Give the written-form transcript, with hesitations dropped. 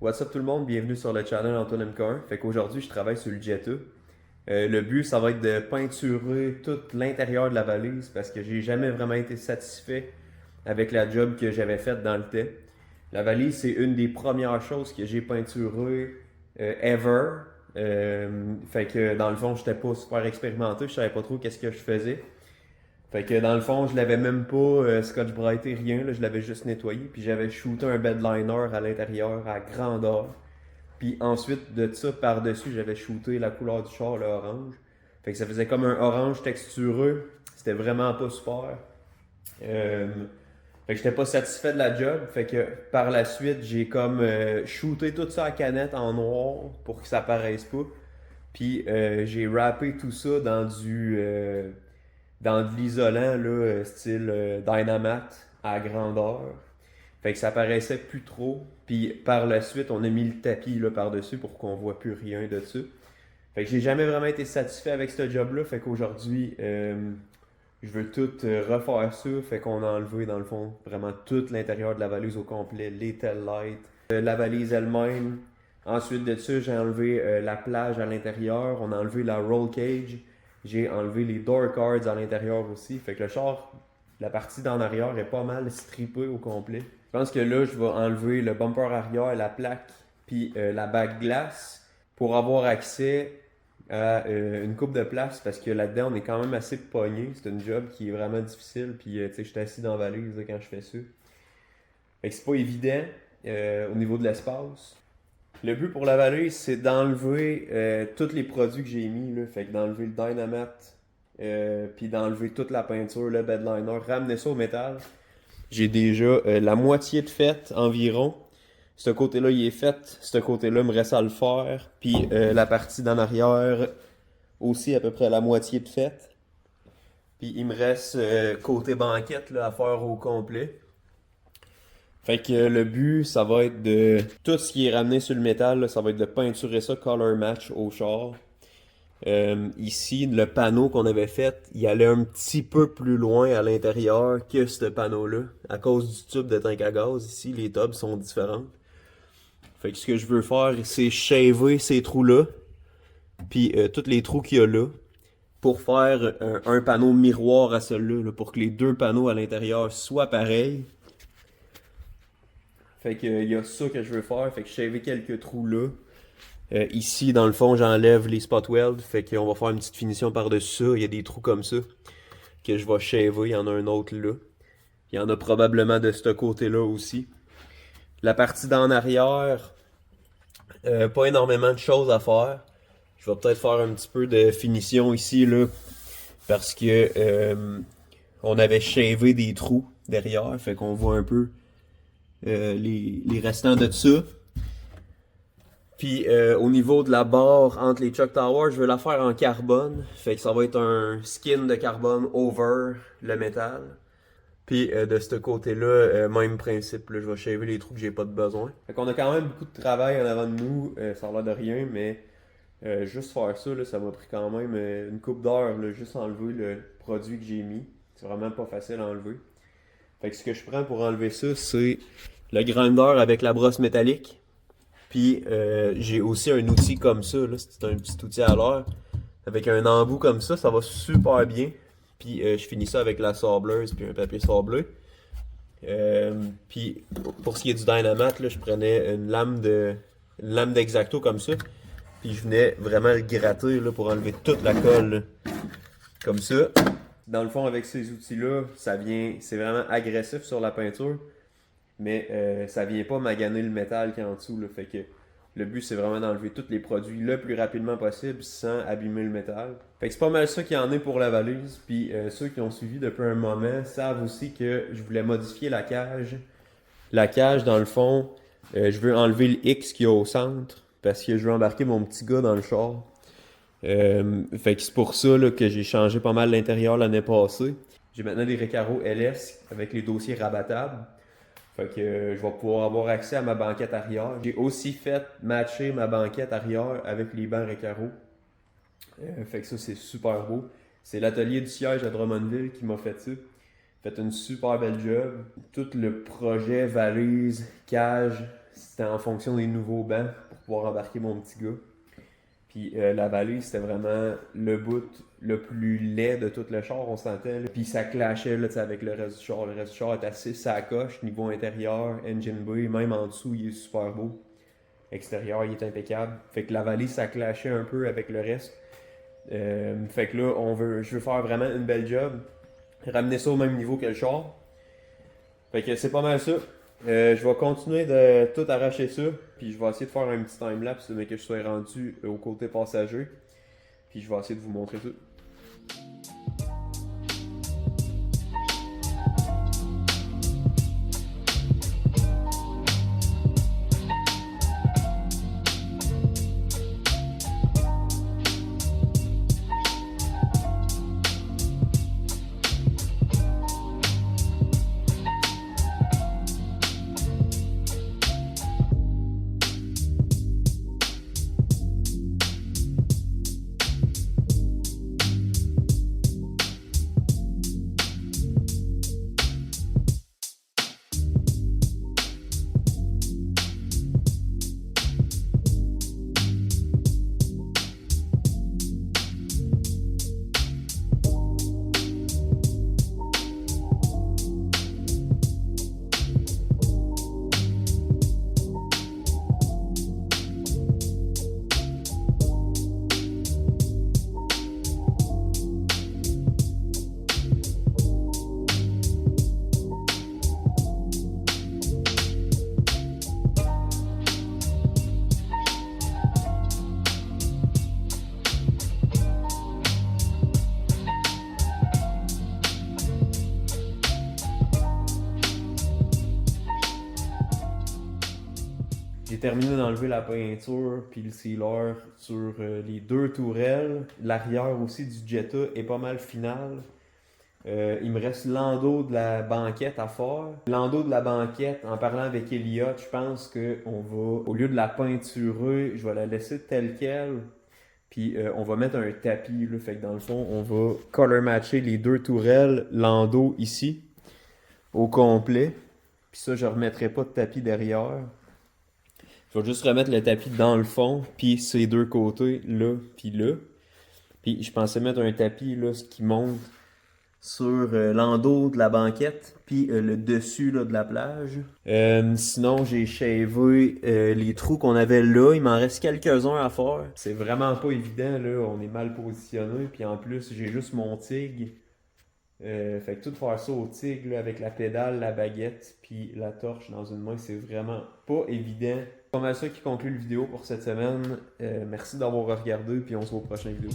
What's up tout le monde, bienvenue sur le channel Antoine MK1. Fait qu'aujourd'hui je travaille sur le Jetta. Le but ça va être de peinturer tout l'intérieur de la valise parce que j'ai jamais vraiment été satisfait avec la job que j'avais faite dans le temps. La valise c'est une des premières choses que j'ai peinturées ever. Fait que dans le fond j'étais pas super expérimenté, je savais pas trop qu'est-ce que je faisais. Fait que dans le fond, je l'avais même pas scotch brighté, rien, là, je l'avais juste nettoyé. Puis j'avais shooté un bedliner à l'intérieur à grandeur. Puis ensuite de ça, par-dessus, j'avais shooté la couleur du char, le orange. Fait que ça faisait comme un orange textureux. C'était vraiment pas super. Euh, Fait que j'étais pas satisfait de la job. Fait que par la suite, j'ai comme shooté tout ça à canette en noir pour que ça paraisse pas. Puis j'ai wrappé tout ça dans de l'isolant là, style Dynamat à grandeur. Fait que ça paraissait plus trop. Puis par la suite, on a mis le tapis là, par-dessus pour qu'on voit plus rien de ça. Fait que j'ai jamais vraiment été satisfait avec ce job-là. Fait qu'aujourd'hui, je veux tout refaire ça. Fait qu'on a enlevé, dans le fond, vraiment tout l'intérieur de la valise au complet, les tail lights, la valise elle-même. Ensuite de ça, j'ai enlevé la plage à l'intérieur. On a enlevé la roll cage. J'ai enlevé les door cards à l'intérieur aussi. Fait que le char, la partie d'en arrière est pas mal strippée au complet. Je pense que là, je vais enlever le bumper arrière, la plaque, puis la bague glace pour avoir accès à une coupe de place parce que là-dedans, on est quand même assez pogné. C'est une job qui est vraiment difficile. Puis, tu sais, je suis assis dans la valise là, quand je fais ça. Fait que c'est pas évident au niveau de l'espace. Le but pour la valise, c'est d'enlever tous les produits que j'ai mis. Là. Fait que d'enlever le Dynamat, puis d'enlever toute la peinture, le bedliner, ramener ça au métal. J'ai déjà la moitié de fait environ. Ce côté-là, il est fait. Ce côté-là, il me reste à le faire. Puis la partie d'en arrière, aussi à peu près la moitié de fait. Puis il me reste côté banquette là, à faire au complet. Fait que le but, ça va être de... Tout ce qui est ramené sur le métal, là, ça va être de peinturer ça color match au char. Ici, le panneau qu'on avait fait, il allait un petit peu plus loin à l'intérieur que ce panneau-là. À cause du tube de tank à gaz, ici, les tubs sont différents. Fait que ce que je veux faire, c'est shaver ces trous-là, puis tous les trous qu'il y a là, pour faire un panneau miroir à celui-là, là, pour que les deux panneaux à l'intérieur soient pareils. Fait que il y a ça que je veux faire, fait que shaver quelques trous là. Ici, dans le fond, j'enlève les spot welds, fait qu'on va faire une petite finition par-dessus ça. Il y a des trous comme ça que je vais shaver, il y en a un autre là. Il y en a probablement de ce côté-là aussi. La partie d'en arrière, pas énormément de choses à faire. Je vais peut-être faire un petit peu de finition ici là, parce que on avait shavé des trous derrière, fait qu'on voit un peu les restants de ça. Puis au niveau de la barre entre les Chuck Towers, je veux la faire en carbone. Fait que ça va être un skin de carbone over le métal. Puis de ce côté-là, même principe, là, je vais shaver les trous que j'ai pas de besoin. Fait qu'on a quand même beaucoup de travail en avant de nous, ça a l'air de rien, mais juste faire ça, là, ça m'a pris quand même une coupe d'heure, là, juste enlever le produit que j'ai mis. C'est vraiment pas facile à enlever. Fait que ce que je prends pour enlever ça, c'est le grinder avec la brosse métallique. Puis j'ai aussi un outil comme ça, là, c'est un petit outil à l'heure. Avec un embout comme ça va super bien. Puis je finis ça avec la sableuse puis un papier sablé. Puis pour ce qui est du Dynamate, là, je prenais une lame d'Exacto comme ça. Puis je venais vraiment le gratter là, pour enlever toute la colle. Là. Comme ça. Dans le fond, avec ces outils-là, c'est vraiment agressif sur la peinture. Mais ça vient pas maganer le métal qui est en dessous. Là, fait que le but, c'est vraiment d'enlever tous les produits le plus rapidement possible sans abîmer le métal. Fait que c'est pas mal ça qu'il y en a pour la valise. Puis ceux qui ont suivi depuis un moment savent aussi que je voulais modifier la cage. La cage, dans le fond, je veux enlever le X qu'il y a au centre parce que je veux embarquer mon petit gars dans le char. Fait que c'est pour ça là, que j'ai changé pas mal l'intérieur l'année passée. J'ai maintenant des Recaro LS avec les dossiers rabattables. Fait que je vais pouvoir avoir accès à ma banquette arrière. J'ai aussi fait matcher ma banquette arrière avec les bancs Recaro. Fait que ça, c'est super beau. C'est l'atelier du siège à Drummondville qui m'a fait ça. Fait une super belle job. Tout le projet valise, cage, c'était en fonction des nouveaux bancs pour pouvoir embarquer mon petit gars. Puis la vallée, c'était vraiment le bout le plus laid de tout le char, on sentait. Puis ça clashait là, avec le reste du char. Le reste du char est assez sacoche, niveau intérieur, engine bay, même en dessous, il est super beau. Extérieur, il est impeccable. Fait que la vallée, ça clashait un peu avec le reste. Fait que là, je veux faire vraiment une belle job. Ramener ça au même niveau que le char. Fait que c'est pas mal ça. Je vais continuer de tout arracher ça. Puis je vais essayer de faire un petit timelapse mais que je sois rendu au côté passager. Puis je vais essayer de vous montrer tout. J'ai terminé d'enlever la peinture puis le sealer sur les deux tourelles. L'arrière aussi du Jetta est pas mal final. Il me reste l'endos de la banquette à faire. L'endos de la banquette, en parlant avec Elliot, je pense qu'on va, au lieu de la peinturer, je vais la laisser telle qu'elle. Puis on va mettre un tapis. Là, fait que dans le fond, on va color matcher les deux tourelles, l'endos ici, au complet. Puis ça, je ne remettrai pas de tapis derrière. Je vais juste remettre le tapis dans le fond, puis ces deux côtés, là, puis là. Puis je pensais mettre un tapis, là, ce qui monte sur l'endos de la banquette, puis le dessus là, de la plage. Sinon, j'ai shavé les trous qu'on avait là. Il m'en reste quelques-uns à faire. C'est vraiment pas évident, là. On est mal positionné, puis en plus, j'ai juste mon tigre. Fait que tout faire ça au tigre là, avec la pédale, la baguette puis la torche dans une main, c'est vraiment pas évident. C'est pas mal ça qui conclut la vidéo pour cette semaine. Merci d'avoir regardé puis on se voit au prochain vidéo.